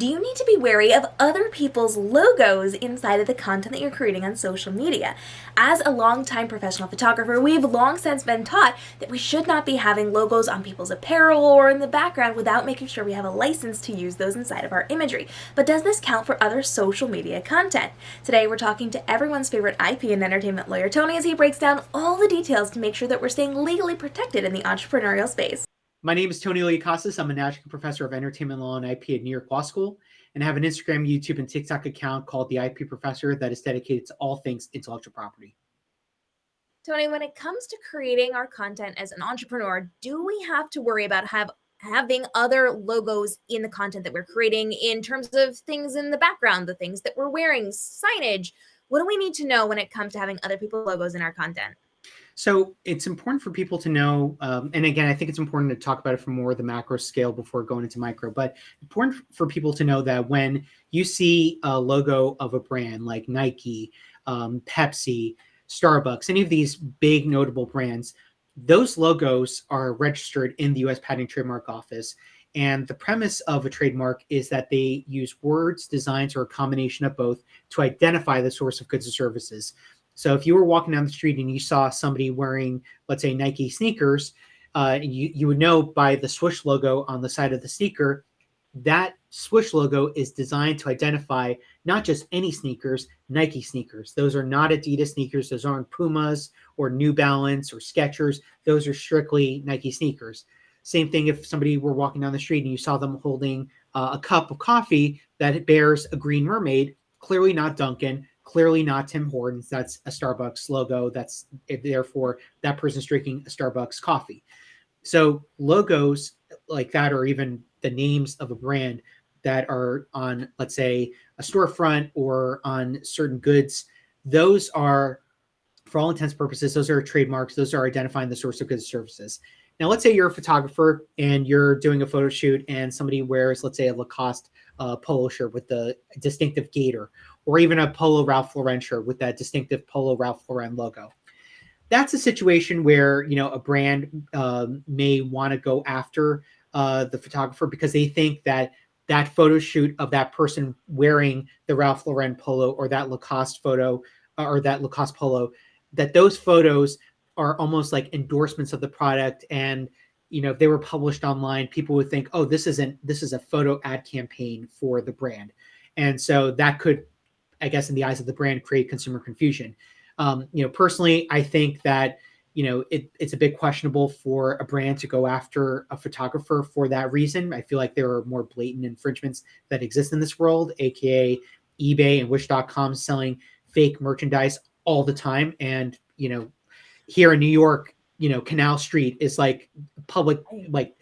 Do you need to be wary of other people's logos inside of the content that you're creating on social media? As a longtime professional photographer, we've long since been taught that we should not be having logos on people's apparel or in the background without making sure we have a license to use those inside of our imagery. But does this count for other social media content? Today, we're talking to everyone's favorite IP and entertainment lawyer, Tony, as he breaks down all the details to make sure that we're staying legally protected in the entrepreneurial space. My name is Tony Iliakostas. I'm an adjunct professor of entertainment law and IP at New York Law School, and I have an Instagram, YouTube, and TikTok account called the IP Professor that is dedicated to all things intellectual property. Tony, when it comes to creating our content as an entrepreneur, do we have to worry about having other logos in the content that we're creating in terms of things in the background, the things that we're wearing, signage? What do we need to know when it comes to having other people's logos in our content? So it's important for people to know, and again, I think it's important to talk about it from more the macro scale before going into micro, but important for people to know that when you see a logo of a brand like Nike, Pepsi, Starbucks, any of these big notable brands, those logos are registered in the US Patent and Trademark Office. And the premise of a trademark is that they use words, designs, or a combination of both to identify the source of goods and services. So if you were walking down the street and you saw somebody wearing, let's say, Nike sneakers, you would know by the swoosh logo on the side of the sneaker, that swoosh logo is designed to identify not just any sneakers, Nike sneakers. Those are not Adidas sneakers. Those aren't Pumas or New Balance or Skechers. Those are strictly Nike sneakers. Same thing if somebody were walking down the street and you saw them holding a cup of coffee that bears a green mermaid, clearly not Dunkin', clearly not Tim Hortons. That's a Starbucks logo. That's therefore that person's drinking a Starbucks coffee. So logos like that, or even the names of a brand that are on, let's say, a storefront or on certain goods, those are, for all intents and purposes, those are trademarks. Those are identifying the source of goods and services. Now, let's say you're a photographer and you're doing a photo shoot and somebody wears, let's say, a Lacoste polo shirt with the distinctive gator, or even a Polo Ralph Lauren shirt with that distinctive Polo Ralph Lauren logo. That's a situation where, a brand may want to go after the photographer because they think that that photo shoot of that person wearing the Ralph Lauren polo or that Lacoste photo or that Lacoste polo, that those photos are almost like endorsements of the product. And, if they were published online, people would think, oh, this is a photo ad campaign for the brand. And so that could, I guess, in the eyes of the brand, create consumer confusion. Personally, I think that, it's a bit questionable for a brand to go after a photographer for that reason. I feel like there are more blatant infringements that exist in this world, aka eBay and Wish.com selling fake merchandise all the time. And, here in New York, Canal Street is like public, like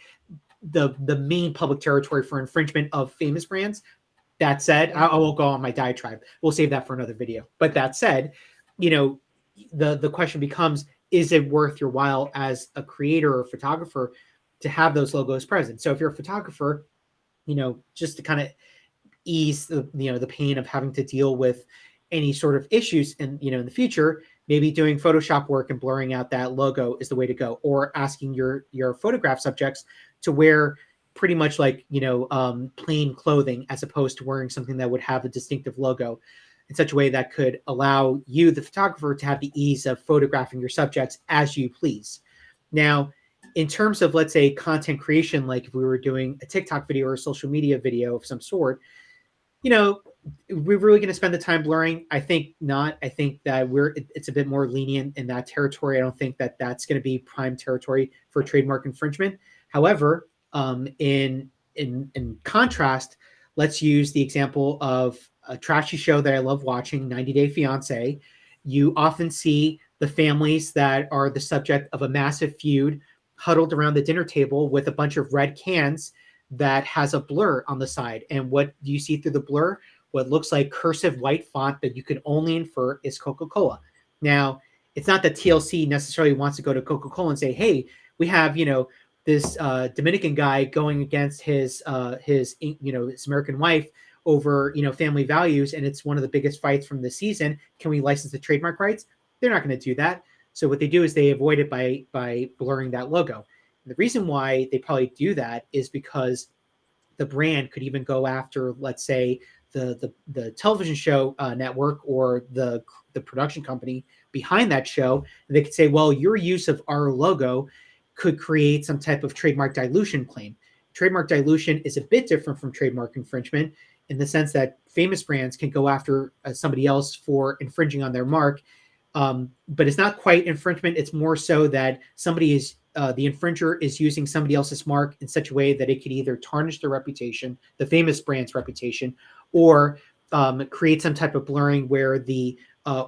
the main public territory for infringement of famous brands. That said, I won't go on my diatribe. We'll save that for another video. But that said, the question becomes, is it worth your while as a creator or photographer to have those logos present? So if you're a photographer, just to kind of ease the pain of having to deal with any sort of issues in the future, maybe doing Photoshop work and blurring out that logo is the way to go, or asking your photograph subjects to wear pretty much like plain clothing as opposed to wearing something that would have a distinctive logo in such a way that could allow you, the photographer, to have the ease of photographing your subjects as you please. Now, in terms of, let's say, content creation, like if we were doing a TikTok video or a social media video of some sort, we're really going to spend the time blurring? I think not. I think that it's a bit more lenient in that territory. I don't think that that's going to be prime territory for trademark infringement. However, in contrast, let's use the example of a trashy show that I love watching, 90 Day Fiancé. You often see the families that are the subject of a massive feud huddled around the dinner table with a bunch of red cans that has a blur on the side. And what do you see through the blur? What looks like cursive white font that you can only infer is Coca-Cola. Now, it's not that TLC necessarily wants to go to Coca-Cola and say, hey, we have, this Dominican guy going against his American wife over, family values, and it's one of the biggest fights from the season. Can we license the trademark rights? They're not going to do that. So what they do is they avoid it by blurring that logo. And the reason why they probably do that is because the brand could even go after, let's say, the television show network or the production company behind that show. And they could say, well, your use of our logo could create some type of trademark dilution claim. Trademark dilution is a bit different from trademark infringement in the sense that famous brands can go after somebody else for infringing on their mark. But it's not quite infringement. It's more so that somebody is the infringer is using somebody else's mark in such a way that it could either tarnish their reputation, the famous brand's reputation, or create some type of blurring where the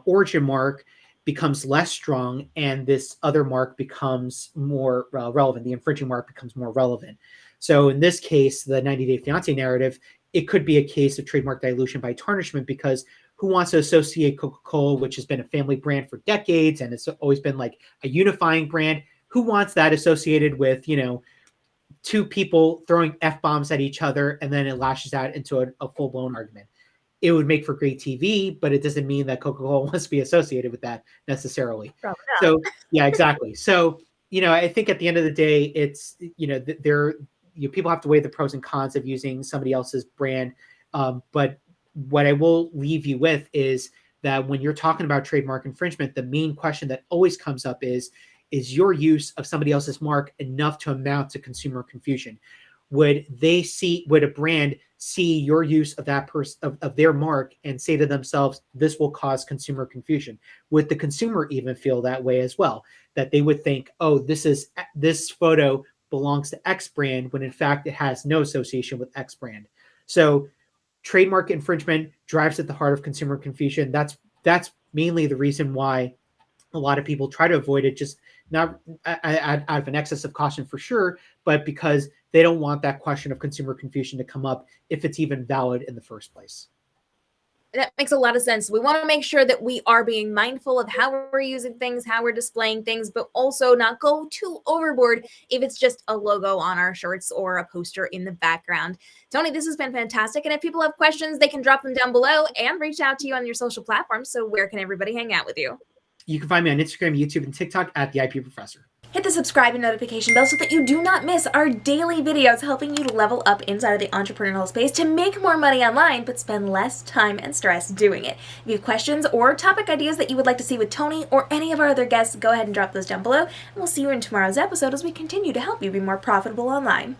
origin mark becomes less strong and this other mark becomes more relevant. The infringing mark becomes more relevant. So in this case, the 90 Day Fiancé narrative, it could be a case of trademark dilution by tarnishment, because who wants to associate Coca-Cola, which has been a family brand for decades and it's always been like a unifying brand? Who wants that associated with, two people throwing F-bombs at each other and then it lashes out into a full-blown argument? It would make for great TV, but it doesn't mean that Coca-Cola wants to be associated with that necessarily. Probably So, yeah, exactly. So, I think at the end of the day, it's, people have to weigh the pros and cons of using somebody else's brand. But what I will leave you with is that when you're talking about trademark infringement, the main question that always comes up is your use of somebody else's mark enough to amount to consumer confusion? Would a brand see your use of that of their mark and say to themselves, this will cause consumer confusion? Would the consumer even feel that way as well? That they would think, oh, this photo belongs to X brand, when in fact it has no association with X brand. So trademark infringement drives at the heart of consumer confusion. That's mainly the reason why a lot of people try to avoid it, just not out of an excess of caution for sure, but because they don't want that question of consumer confusion to come up if it's even valid in the first place. That makes a lot of sense. We want to make sure that we are being mindful of how we're using things, how we're displaying things, but also not go too overboard if it's just a logo on our shirts or a poster in the background. Tony, this has been fantastic. And if people have questions, they can drop them down below and reach out to you on your social platforms. So where can everybody hang out with you? You can find me on Instagram, YouTube, and TikTok at the IP Professor. Hit the subscribe and notification bell so that you do not miss our daily videos helping you to level up inside of the entrepreneurial space to make more money online, but spend less time and stress doing it. If you have questions or topic ideas that you would like to see with Tony or any of our other guests, go ahead and drop those down below, and we'll see you in tomorrow's episode as we continue to help you be more profitable online.